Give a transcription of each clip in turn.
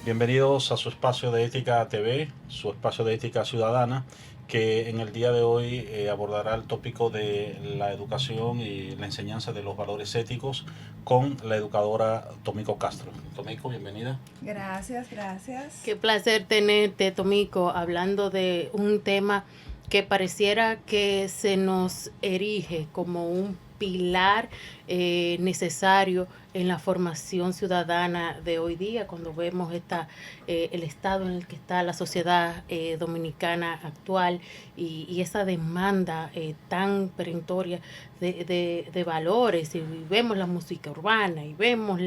Bienvenidos a su espacio de Ética TV, su espacio de Ética Ciudadana, que en el día de hoy abordará el tópico de la educación y la enseñanza de los valores éticos con la educadora Tomiko Castro. Tomiko, bienvenida. Gracias, gracias. Qué placer tenerte, Tomiko, hablando de un tema que pareciera que se nos erige como un pilar necesario en la formación ciudadana de hoy día, cuando vemos el estado en el que está la sociedad dominicana actual y esa demanda tan perentoria de valores, y vemos la música urbana y vemos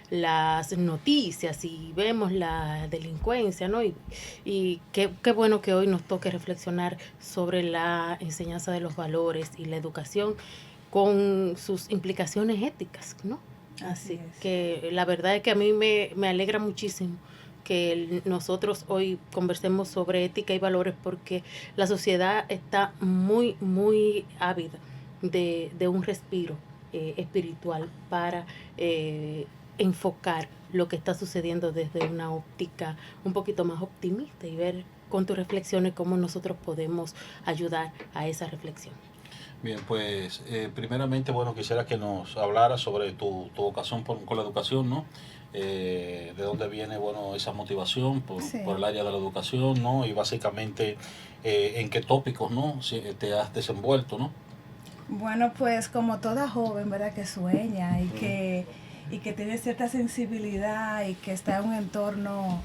las noticias y vemos la delincuencia, ¿no? Y qué bueno que hoy nos toque reflexionar sobre la enseñanza de los valores y la educación con sus implicaciones éticas, ¿no? Así que la verdad es que a mí me alegra muchísimo que nosotros hoy conversemos sobre ética y valores, porque la sociedad está muy, muy ávida de un respiro espiritual para enfocar lo que está sucediendo desde una óptica un poquito más optimista y ver con tus reflexiones cómo nosotros podemos ayudar a esa reflexión. Bien, pues primeramente, bueno, quisiera que nos hablara sobre tu vocación con la educación, ¿no? De dónde viene, bueno, esa motivación por el área de la educación, ¿no? Y básicamente en qué tópicos, ¿no? Te has desenvuelto, ¿no? Bueno, pues como toda joven, ¿verdad? Que sueña y que tiene cierta sensibilidad y que está en un entorno,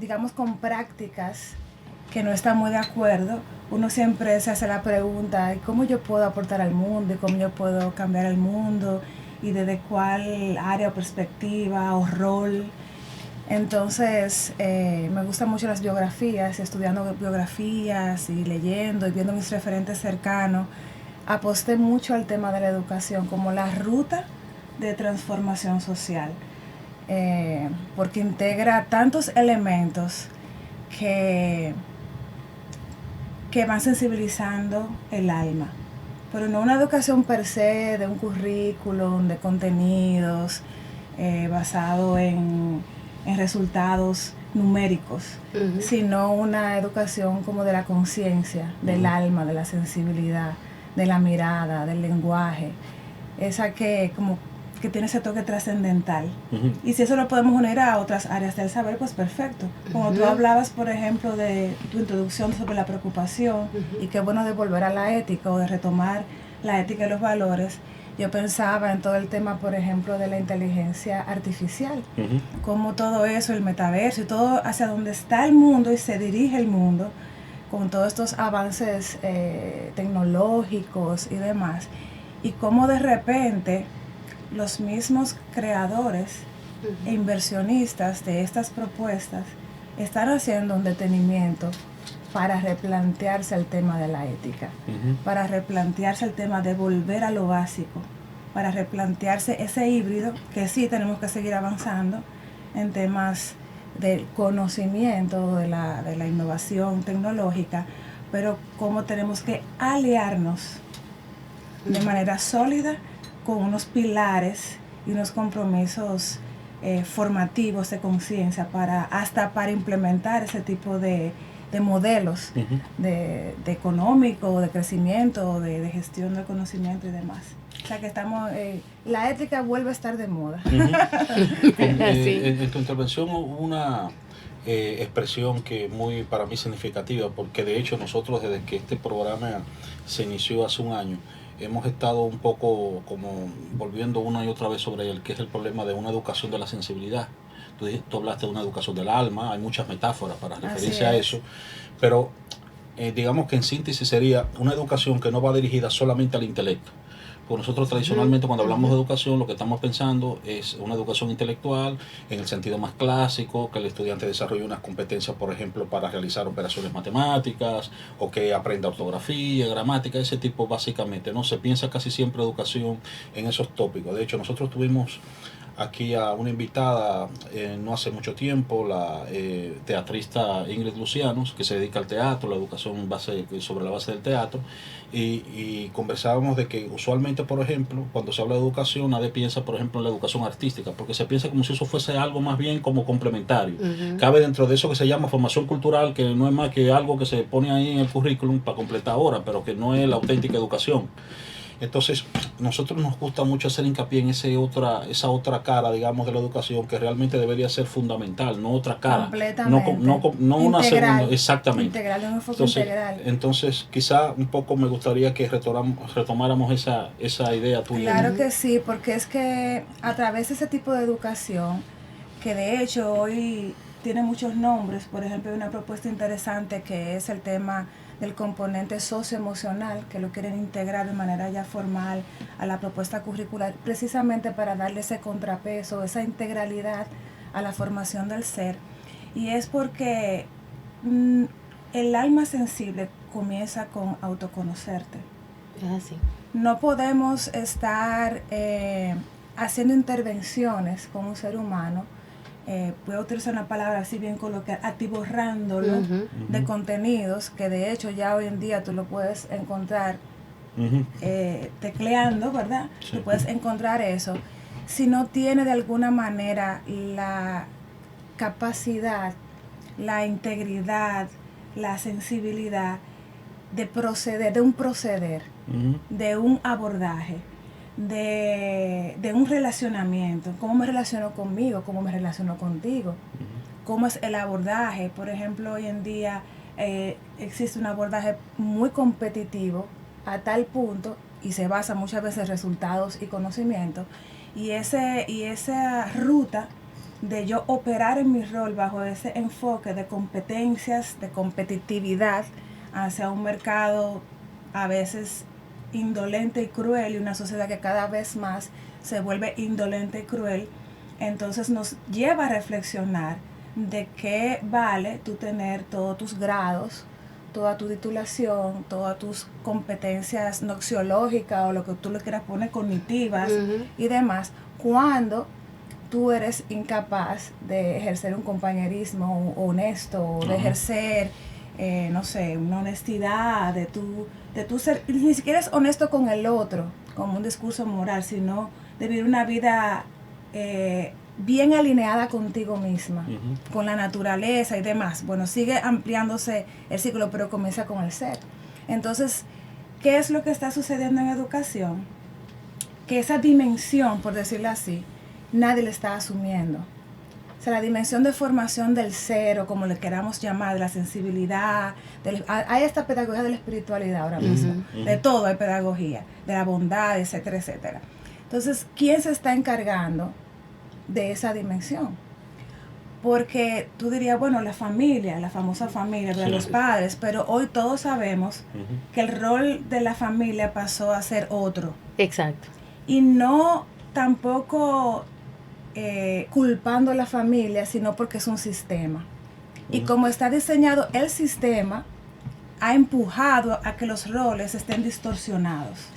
digamos, con prácticas que no está muy de acuerdo, uno siempre se hace la pregunta, ¿cómo yo puedo aportar al mundo? ¿Y cómo yo puedo cambiar el mundo? ¿Y desde cuál área o perspectiva o rol? Entonces, me gustan mucho las biografías, estudiando biografías y leyendo y viendo mis referentes cercanos. Aposté mucho al tema de la educación como la ruta de transformación social, porque integra tantos elementos que van sensibilizando el alma, pero no una educación per se de un currículum, de contenidos basado en resultados numéricos, sino una educación como de la conciencia, del alma, de la sensibilidad, de la mirada, del lenguaje, esa que tiene ese toque trascendental. Y si eso lo podemos unir a otras áreas del saber, pues perfecto. Como tú hablabas, por ejemplo, de tu introducción sobre la preocupación, y qué bueno de volver a la ética o de retomar la ética y los valores, yo pensaba en todo el tema, por ejemplo, de la inteligencia artificial, como todo eso, el metaverso y todo hacia donde está el mundo y se dirige el mundo, con todos estos avances tecnológicos y demás, y cómo de repente los mismos creadores e inversionistas de estas propuestas están haciendo un detenimiento para replantearse el tema de la ética, para replantearse el tema de volver a lo básico, para replantearse ese híbrido que sí tenemos que seguir avanzando en temas del conocimiento, de la innovación tecnológica, pero cómo tenemos que aliarnos de manera sólida con unos pilares y unos compromisos formativos de conciencia hasta para implementar ese tipo de modelos de económico, de crecimiento, de gestión del conocimiento y demás. O sea que la ética vuelve a estar de moda. En tu intervención hubo una expresión que muy para mí significativa, porque de hecho nosotros desde que este programa se inició hace un año, hemos estado un poco como volviendo una y otra vez sobre el que es el problema de una educación de la sensibilidad. Tú hablaste de una educación del alma, hay muchas metáforas para referirse a eso, pero digamos que en síntesis sería una educación que no va dirigida solamente al intelecto. Porque nosotros tradicionalmente cuando hablamos de educación lo que estamos pensando es una educación intelectual en el sentido más clásico, que el estudiante desarrolle unas competencias, por ejemplo, para realizar operaciones matemáticas o que aprenda ortografía, gramática, ese tipo básicamente, ¿no? Se piensa casi siempre educación en esos tópicos. De hecho, nosotros tuvimos aquí a una invitada no hace mucho tiempo, la teatrista Ingrid Lucianos, que se dedica al teatro, la educación sobre la base del teatro, y conversábamos de que usualmente, por ejemplo, cuando se habla de educación, nadie piensa, por ejemplo, en la educación artística, porque se piensa como si eso fuese algo más bien como complementario. Cabe dentro de eso que se llama formación cultural, que no es más que algo que se pone ahí en el currículum para completar horas, pero que no es la auténtica educación. Entonces, nosotros nos gusta mucho hacer hincapié en esa otra cara, digamos, de la educación, que realmente debería ser fundamental, no otra cara. Completamente. No una segunda, exactamente. Integral, un enfoque integral. Entonces, quizá un poco me gustaría que retomáramos esa idea tuya. Claro que sí, porque es que a través de ese tipo de educación, que de hecho hoy tiene muchos nombres, por ejemplo, hay una propuesta interesante que es el tema del componente socioemocional, que lo quieren integrar de manera ya formal a la propuesta curricular, precisamente para darle ese contrapeso, esa integralidad a la formación del ser. Y es porque el alma sensible comienza con autoconocerte. Es así. No podemos estar haciendo intervenciones con un ser humano, voy a utilizar una palabra así bien coloquial, atiborrándolo de contenidos que de hecho ya hoy en día tú lo puedes encontrar tecleando, ¿verdad? Sí. Tú puedes encontrar eso. Si no tiene de alguna manera la capacidad, la integridad, la sensibilidad de proceder, de un proceder, de un abordaje, de un relacionamiento, cómo me relaciono conmigo, cómo me relaciono contigo, cómo es el abordaje. Por ejemplo, hoy en día existe un abordaje muy competitivo a tal punto, y se basa muchas veces en resultados y conocimientos, y esa ruta de yo operar en mi rol bajo ese enfoque de competencias, de competitividad hacia un mercado a veces indolente y cruel, y una sociedad que cada vez más se vuelve indolente y cruel, entonces nos lleva a reflexionar de qué vale tú tener todos tus grados, toda tu titulación, todas tus competencias noxiológicas o lo que tú le quieras poner, cognitivas y demás, cuando tú eres incapaz de ejercer un compañerismo honesto, de ejercer no sé, una honestidad, de tu ser, ni siquiera es honesto con el otro, como un discurso moral, sino de vivir una vida bien alineada contigo misma, con la naturaleza y demás. Bueno, sigue ampliándose el ciclo, pero comienza con el ser. Entonces, ¿qué es lo que está sucediendo en educación? Que esa dimensión, por decirlo así, nadie la está asumiendo. O sea, la dimensión de formación del ser, o como le queramos llamar, de la sensibilidad, hay esta pedagogía de la espiritualidad ahora mismo, de todo hay pedagogía, de la bondad, etcétera, etcétera. Entonces, ¿quién se está encargando de esa dimensión? Porque tú dirías, bueno, la familia, la famosa familia, de los padres, pero hoy todos sabemos que el rol de la familia pasó a ser otro. Exacto. Y no tampoco culpando a la familia, sino porque es un sistema. Y como está diseñado el sistema, ha empujado a que los roles estén distorsionados.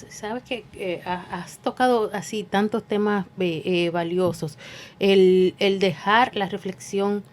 Sabes que has tocado así tantos temas valiosos. El dejar la reflexión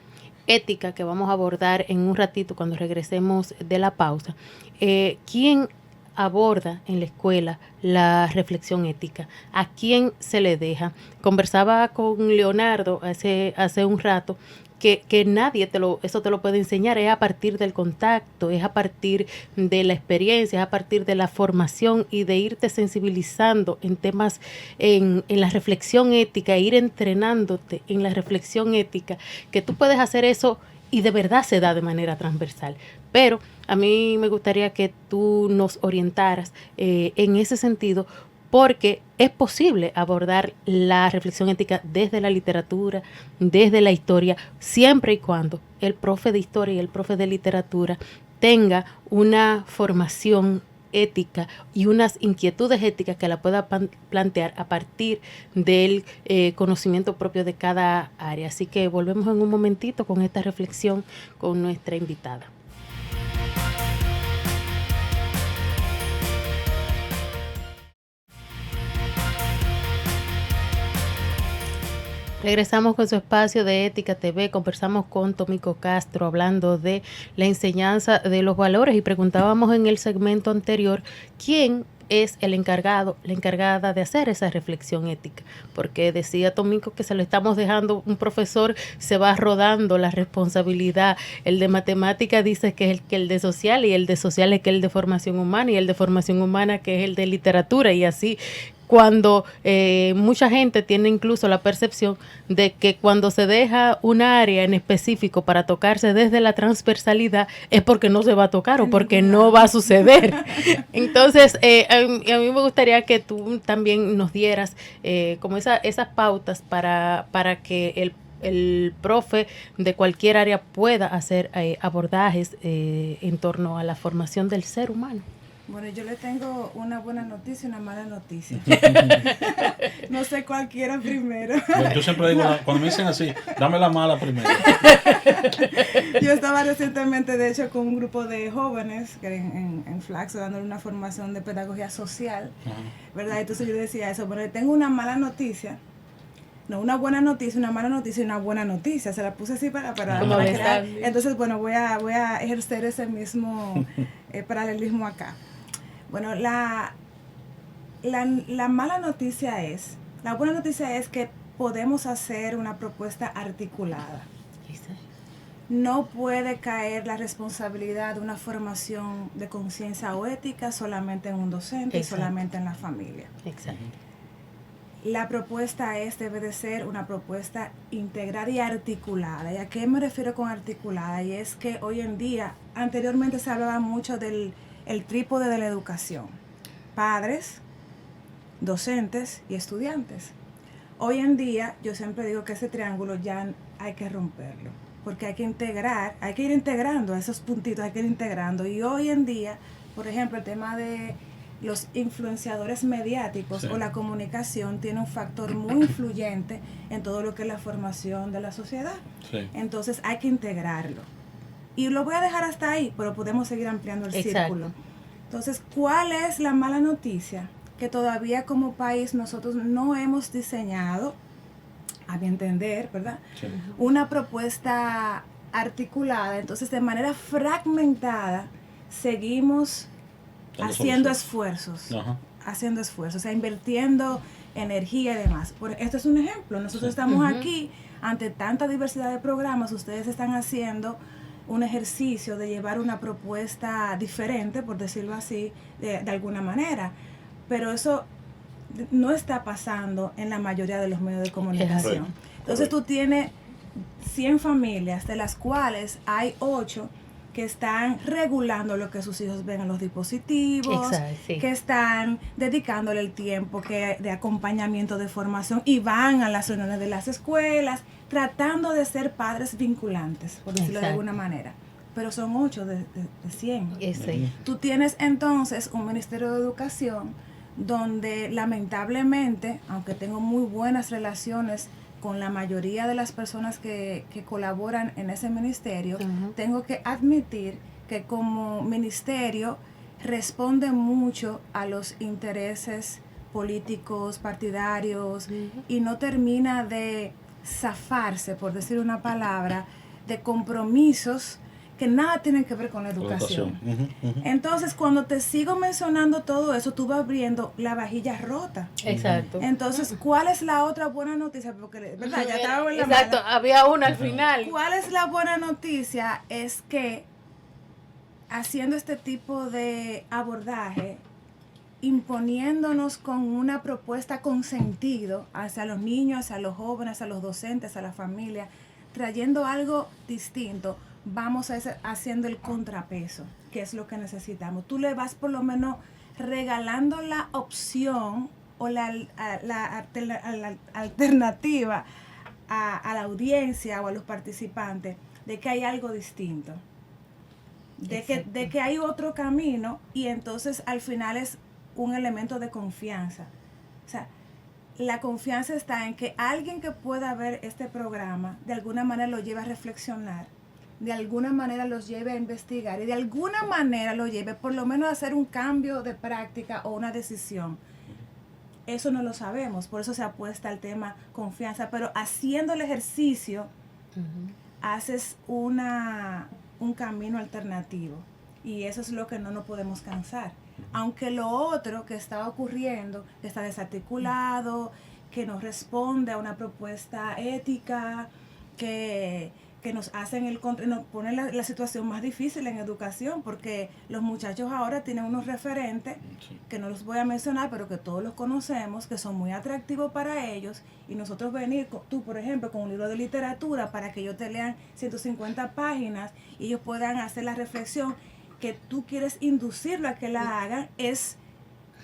ética que vamos a abordar en un ratito cuando regresemos de la pausa. ¿Quién aborda en la escuela la reflexión ética? ¿A quién se le deja? Conversaba con Leonardo hace un rato que nadie eso te lo puede enseñar, es a partir del contacto, es a partir de la experiencia, es a partir de la formación y de irte sensibilizando en temas, en la reflexión ética, ir entrenándote en la reflexión ética, que tú puedes hacer eso y de verdad se da de manera transversal. Pero a mí me gustaría que tú nos orientaras en ese sentido, porque es posible abordar la reflexión ética desde la literatura, desde la historia, siempre y cuando el profe de historia y el profe de literatura tenga una formación ética y unas inquietudes éticas que la pueda plantear a partir del conocimiento propio de cada área. Así que volvemos en un momentito con esta reflexión con nuestra invitada. Regresamos con su espacio de Ética TV, conversamos con Tomiko Castro hablando de la enseñanza de los valores y preguntábamos en el segmento anterior quién es el encargado, la encargada de hacer esa reflexión ética, porque decía Tomiko que se lo estamos dejando, un profesor se va rodando la responsabilidad, el de matemática dice que es el de social y el de social es que es el de formación humana y el de formación humana que es el de literatura y así cuando mucha gente tiene incluso la percepción de que cuando se deja un área en específico para tocarse desde la transversalidad es porque no se va a tocar o porque no va a suceder. Entonces, a mí me gustaría que tú también nos dieras como esas pautas para que el profe de cualquier área pueda hacer abordajes en torno a la formación del ser humano. Bueno, yo le tengo una buena noticia y una mala noticia. No sé cuál quiera primero. Yo siempre digo, cuando me dicen así, dame la mala primero. Yo estaba recientemente, de hecho, con un grupo de jóvenes en Flaxo, dándole una formación de pedagogía social, ¿verdad? Entonces yo decía eso, pero tengo una mala noticia. No, una buena noticia, una mala noticia y una buena noticia. Se la puse así para crear. Entonces, bueno, voy a ejercer ese mismo paralelismo acá. Bueno, la mala noticia es, la buena noticia es que podemos hacer una propuesta articulada. No puede caer la responsabilidad de una formación de conciencia o ética solamente en un docente y solamente en la familia. Exacto. La propuesta debe de ser una propuesta integrada y articulada. ¿Y a qué me refiero con articulada? Y es que hoy en día, anteriormente se hablaba mucho del trípode de la educación. Padres, docentes y estudiantes. Hoy en día, yo siempre digo que ese triángulo ya hay que romperlo. Porque hay que ir integrando esos puntitos, hay que ir integrando. Y hoy en día, por ejemplo, el tema de los influenciadores mediáticos o la comunicación tiene un factor muy influyente en todo lo que es la formación de la sociedad. Entonces hay que integrarlo. Y lo voy a dejar hasta ahí, pero podemos seguir ampliando el círculo. Entonces, ¿cuál es la mala noticia? Que todavía como país nosotros no hemos diseñado, a mi entender, ¿verdad? Una propuesta articulada. Entonces, de manera fragmentada, seguimos haciendo esfuerzos, o sea, invirtiendo energía y demás. Esto es un ejemplo. Nosotros estamos aquí ante tanta diversidad de programas. Ustedes están haciendo un ejercicio de llevar una propuesta diferente, por decirlo así, de alguna manera. Pero eso no está pasando en la mayoría de los medios de comunicación. Entonces tú tienes 100 familias, de las cuales hay 8 que están regulando lo que sus hijos ven en los dispositivos, que están dedicándole el tiempo de acompañamiento, de formación, y van a las reuniones de las escuelas, tratando de ser padres vinculantes, por decirlo de alguna manera. Pero son 8 de 100. Tú tienes entonces un Ministerio de Educación donde lamentablemente, aunque tengo muy buenas relaciones con la mayoría de las personas que colaboran en ese ministerio, tengo que admitir que como ministerio responde mucho a los intereses políticos, partidarios, y no termina de zafarse, por decir una palabra, de compromisos que nada tienen que ver con la educación. Entonces, cuando te sigo mencionando todo eso, tú vas abriendo la vajilla rota. Exacto. Entonces, ¿cuál es la otra buena noticia? Porque, ¿verdad? Ya estaba en la Exacto, mano. había una al final. ¿Cuál es la buena noticia? Es que haciendo este tipo de abordaje, imponiéndonos con una propuesta con sentido hacia los niños, hacia los jóvenes, hacia los docentes, hacia la familia, trayendo algo distinto, vamos haciendo el contrapeso, que es lo que necesitamos. Tú le vas por lo menos regalando la opción o la alternativa a la audiencia o a los participantes de que hay algo distinto, de que hay otro camino, y entonces al final es un elemento de confianza. O sea, la confianza está en que alguien que pueda ver este programa de alguna manera lo lleve a reflexionar, de alguna manera los lleve a investigar y de alguna manera lo lleve por lo menos a hacer un cambio de práctica o una decisión. Eso no lo sabemos, por eso se apuesta al tema confianza, pero haciendo el ejercicio haces un camino alternativo y eso es lo que no nos podemos cansar. Aunque lo otro que está ocurriendo, que está desarticulado, que no responde a una propuesta ética, que nos hacen nos ponen la situación más difícil en educación, porque los muchachos ahora tienen unos referentes, que no los voy a mencionar, pero que todos los conocemos, que son muy atractivos para ellos, y nosotros venir, tú por ejemplo, con un libro de literatura, para que ellos te lean 150 páginas, y ellos puedan hacer la reflexión que tú quieres inducirlo a que la hagan,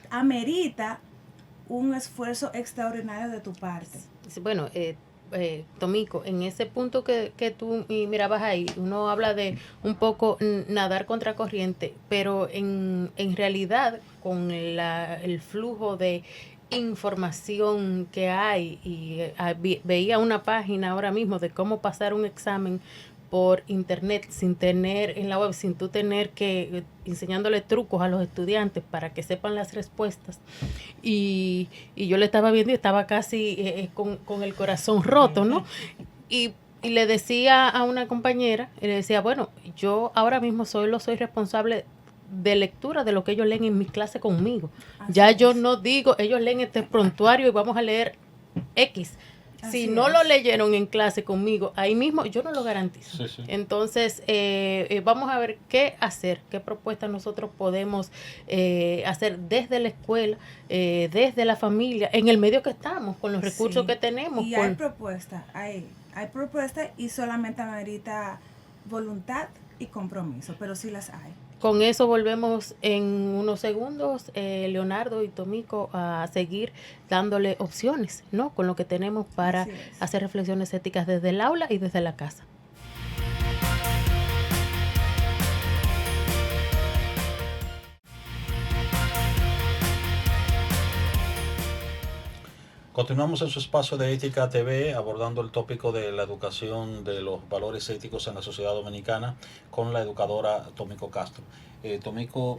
amerita un esfuerzo extraordinario de tu parte. Bueno, Tomico, en ese punto que tú mirabas ahí, uno habla de un poco nadar contra corriente, pero en realidad con el flujo de información que hay, y veía una página ahora mismo de cómo pasar un examen por internet sin tener en la web, sin tú tener que enseñándole trucos a los estudiantes para que sepan las respuestas, y yo le estaba viendo y estaba casi con el corazón roto, ¿no? Y le decía a una compañera, y le decía, bueno, yo ahora mismo soy responsable de lectura de lo que ellos leen en mi clase conmigo. Así ya es. Yo no digo, ellos leen este prontuario y vamos a leer X. Si no lo leyeron en clase conmigo, ahí mismo yo no lo garantizo. Sí, sí. Entonces, vamos a ver qué hacer, qué propuestas nosotros podemos hacer desde la escuela, desde la familia, en el medio que estamos, con los recursos que tenemos. Y hay propuestas, hay propuestas y solamente amerita voluntad y compromiso, pero sí las hay. Con eso volvemos en unos segundos, Leonardo y Tomico, a seguir dándole opciones, ¿no? Con lo que tenemos para hacer reflexiones éticas desde el aula y desde la casa. Continuamos en su espacio de Ética TV abordando el tópico de la educación de los valores éticos en la sociedad dominicana con la educadora Tomico Castro. Tomico,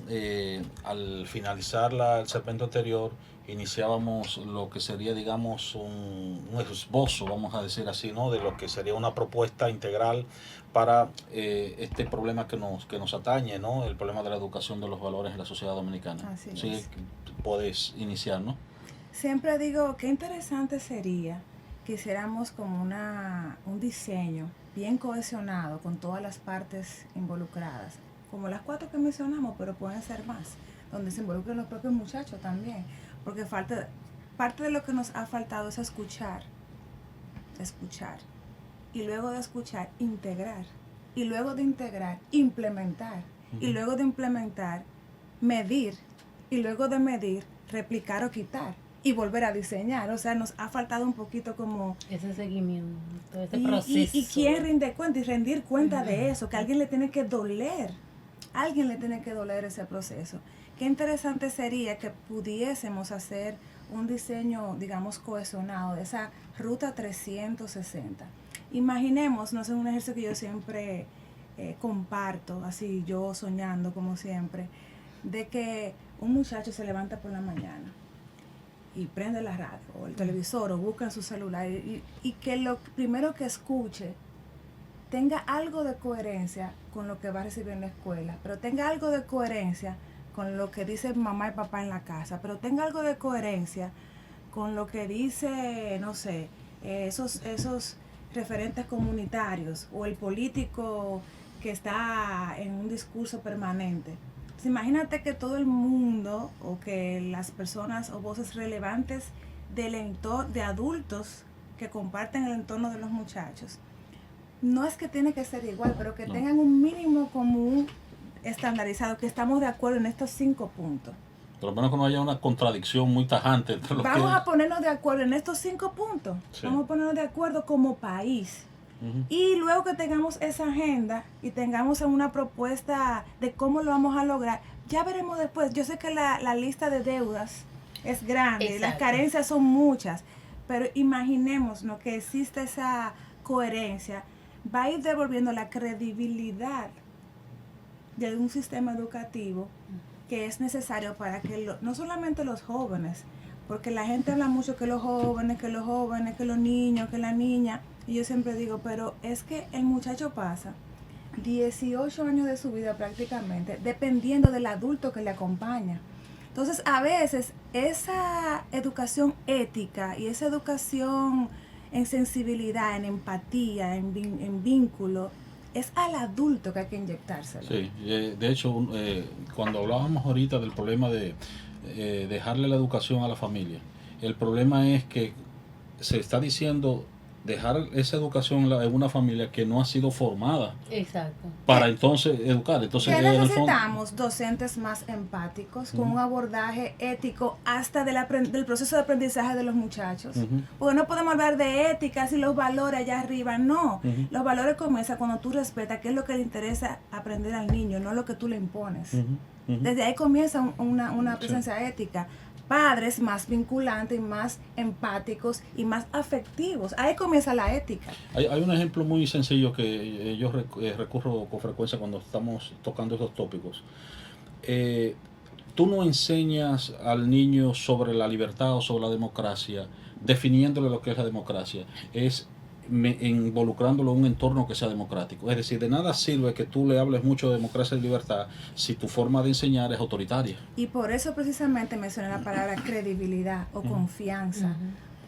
al finalizar el segmento anterior, iniciábamos lo que sería, digamos, un esbozo, vamos a decir así, ¿no? De lo que sería una propuesta integral para este problema que nos atañe, ¿no? El problema de la educación de los valores en la sociedad dominicana. Así es. Sí, puedes iniciar, ¿no? Siempre digo, qué interesante sería que hiciéramos como un diseño bien cohesionado con todas las partes involucradas, como las 4 que mencionamos, pero pueden ser más, donde se involucren los propios muchachos también, porque parte de lo que nos ha faltado es escuchar, y luego de escuchar, integrar, y luego de integrar, implementar, y luego de implementar, medir, y luego de medir, replicar o quitar. Y volver a diseñar, o sea, nos ha faltado un poquito como ese seguimiento, ese proceso. Y quién rinde cuenta y rendir cuenta de eso, que alguien le tiene que doler ese proceso. Qué interesante sería que pudiésemos hacer un diseño, digamos, cohesionado de esa ruta 360. Imaginemos, no sé, un ejercicio que yo siempre comparto, así yo soñando como siempre, de que un muchacho se levanta por la mañana y prende la radio o el televisor o busca en su celular y que lo primero que escuche tenga algo de coherencia con lo que va a recibir en la escuela, pero tenga algo de coherencia con lo que dice mamá y papá en la casa, pero tenga algo de coherencia con lo que dice, no sé, esos referentes comunitarios o el político que está en un discurso permanente. Imagínate que todo el mundo o que las personas o voces relevantes del entorno, de adultos que comparten el entorno de los muchachos, no es que tiene que ser igual, pero que tengan un mínimo común estandarizado, que estamos de acuerdo en estos 5 puntos. Por lo menos que no haya una contradicción muy tajante entre lo Vamos a ponernos de acuerdo en estos 5 puntos. Sí. Vamos a ponernos de acuerdo como país. Y luego que tengamos esa agenda y tengamos una propuesta de cómo lo vamos a lograr, ya veremos después. Yo sé que la lista de deudas es grande, exacto, las carencias son muchas, pero imaginemos, ¿no?, que existe esa coherencia, va a ir devolviendo la credibilidad de un sistema educativo que es necesario para que no solamente los jóvenes, porque la gente habla mucho que los jóvenes, que los niños, que la niña, y yo siempre digo, pero es que el muchacho pasa 18 años de su vida prácticamente, dependiendo del adulto que le acompaña. Entonces, a veces, esa educación ética y esa educación en sensibilidad, en empatía, en vínculo, es al adulto que hay que inyectárselo. Sí, de hecho, cuando hablábamos ahorita del problema de dejarle la educación a la familia, el problema es que se está diciendo dejar esa educación en una familia que no ha sido formada. Exacto. Para entonces educar. Entonces, ¿qué necesitamos? Docentes más empáticos, con un abordaje ético hasta del proceso de aprendizaje de los muchachos. Porque no podemos hablar de éticas y los valores allá arriba, no. Los valores comienzan cuando tú respetas qué es lo que le interesa aprender al niño, no lo que tú le impones. Desde ahí comienza una presencia ética. Padres más vinculantes y más empáticos y más afectivos. Ahí comienza la ética. Hay un ejemplo muy sencillo que yo recurro con frecuencia cuando estamos tocando estos tópicos. Tú no enseñas al niño sobre la libertad o sobre la democracia definiéndole lo que es la democracia. Es involucrándolo en un entorno que sea democrático. Es decir, de nada sirve que tú le hables mucho de democracia y libertad si tu forma de enseñar es autoritaria. Y por eso precisamente mencioné la palabra credibilidad o confianza,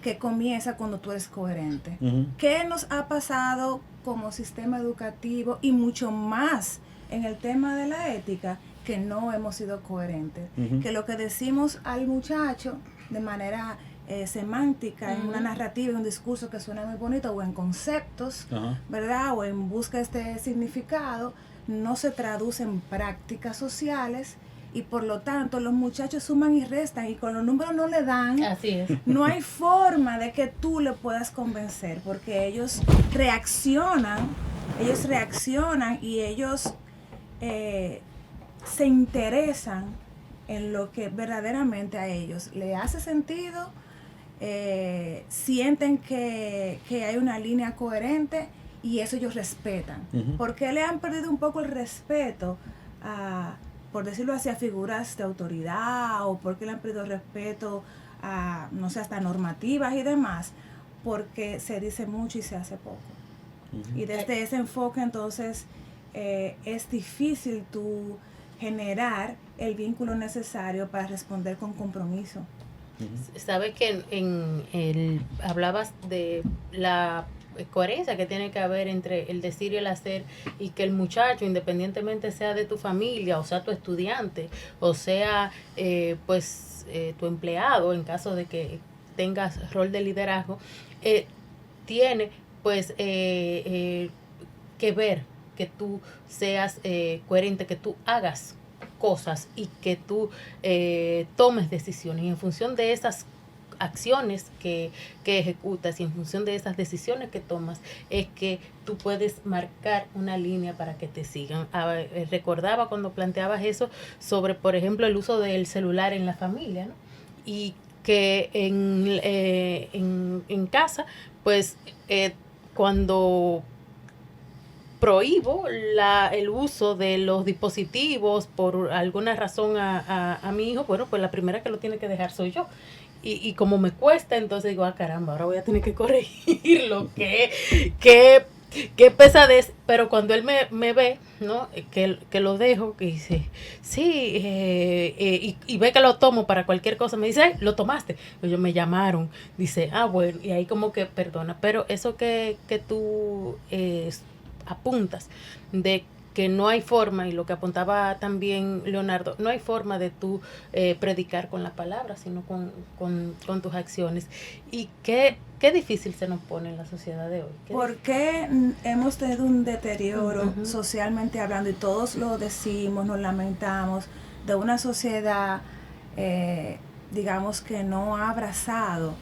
que comienza cuando tú eres coherente. ¿Qué nos ha pasado como sistema educativo y mucho más en el tema de la ética? Que no hemos sido coherentes. Que lo que decimos al muchacho de manera semántica, en una narrativa, en un discurso que suena muy bonito, o en conceptos, ¿verdad? O en busca de este significado, no se traduce en prácticas sociales, y por lo tanto los muchachos suman y restan, y con los números no le dan. Así es. No hay forma de que tú le puedas convencer, porque ellos reaccionan y ellos se interesan en lo que verdaderamente a ellos le hace sentido. Sienten que hay una línea coherente, y eso ellos respetan. ¿Por qué le han perdido un poco el respeto a, por decirlo así, a figuras de autoridad, o por qué le han perdido el respeto a, no sé, hasta normativas y demás? Porque se dice mucho y se hace poco. Y desde ese enfoque entonces es difícil tú generar el vínculo necesario para responder con compromiso. Sabes que hablabas de la coherencia que tiene que haber entre el decir y el hacer, y que el muchacho, independientemente sea de tu familia, o sea tu estudiante, o sea tu empleado, en caso de que tengas rol de liderazgo, tiene que ver que tú seas coherente, que tú hagas cosas y que tú tomes decisiones, y en función de esas acciones que ejecutas y en función de esas decisiones que tomas es que tú puedes marcar una línea para que te sigan. Recordaba cuando planteabas eso sobre, por ejemplo, el uso del celular en la familia, ¿no? Y que en casa, pues cuando prohíbo el uso de los dispositivos por alguna razón a mi hijo, bueno, pues la primera que lo tiene que dejar soy yo. Y como me cuesta, entonces digo, caramba, ahora voy a tener que corregirlo. Qué pesadez. Pero cuando él me ve, ¿no? Que lo dejo, que dice, sí, y ve que lo tomo para cualquier cosa, me dice, lo tomaste. Ellos me llamaron, dice, bueno, y ahí como que perdona. Pero eso que tú apuntas de que no hay forma, y lo que apuntaba también Leonardo, no hay forma de tú predicar con la palabra, sino con tus acciones. Y qué difícil se nos pone en la sociedad de hoy. ¿Por qué hemos tenido un deterioro socialmente hablando, y todos lo decimos, nos lamentamos, de una sociedad, digamos, que no ha abrazado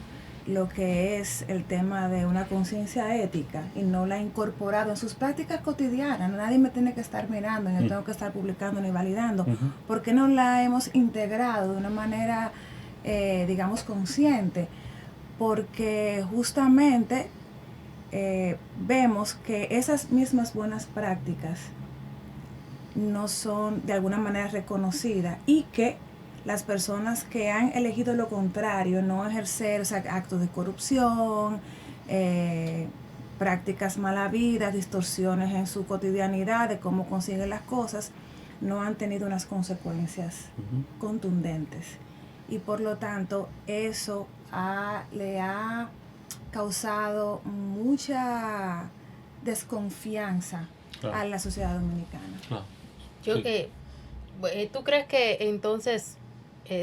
lo que es el tema de una conciencia ética y no la ha incorporado en sus prácticas cotidianas? Nadie me tiene que estar mirando, yo tengo que estar publicando ni validando. ¿Por qué no la hemos integrado de una manera, digamos, consciente? Porque justamente vemos que esas mismas buenas prácticas no son de alguna manera reconocidas, y que las personas que han elegido lo contrario, no ejercer, o sea, actos de corrupción, prácticas malavidas, distorsiones en su cotidianidad de cómo consiguen las cosas, no han tenido unas consecuencias contundentes. Y por lo tanto, eso le ha causado mucha desconfianza a la sociedad dominicana. ¿Tú crees que entonces,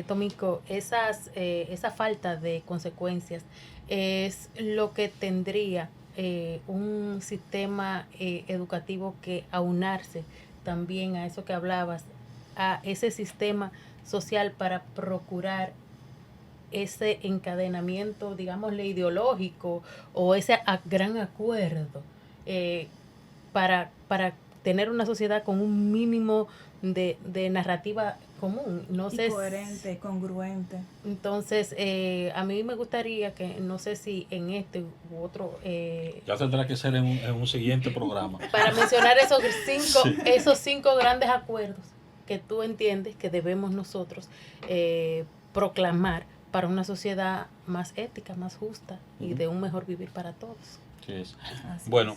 Tomico, esa falta de consecuencias es lo que tendría un sistema educativo que aunarse también a eso que hablabas, a ese sistema social para procurar ese encadenamiento, digámosle, ideológico o ese gran acuerdo para tener una sociedad con un mínimo de narrativa común? No sé, coherente, congruente. Entonces, a mí me gustaría que, no sé si en este u otro... ya tendrá que ser en un siguiente programa. Para mencionar esos cinco grandes acuerdos que tú entiendes que debemos nosotros proclamar para una sociedad más ética, más justa y de un mejor vivir para todos. Sí es. Bueno,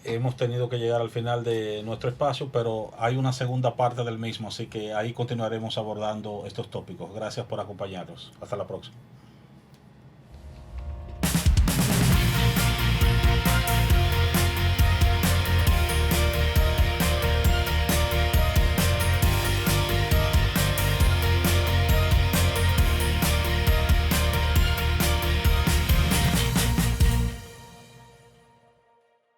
hemos tenido que llegar al final de nuestro espacio, pero hay una segunda parte del mismo, así que ahí continuaremos abordando estos tópicos. Gracias por acompañarnos. Hasta la próxima.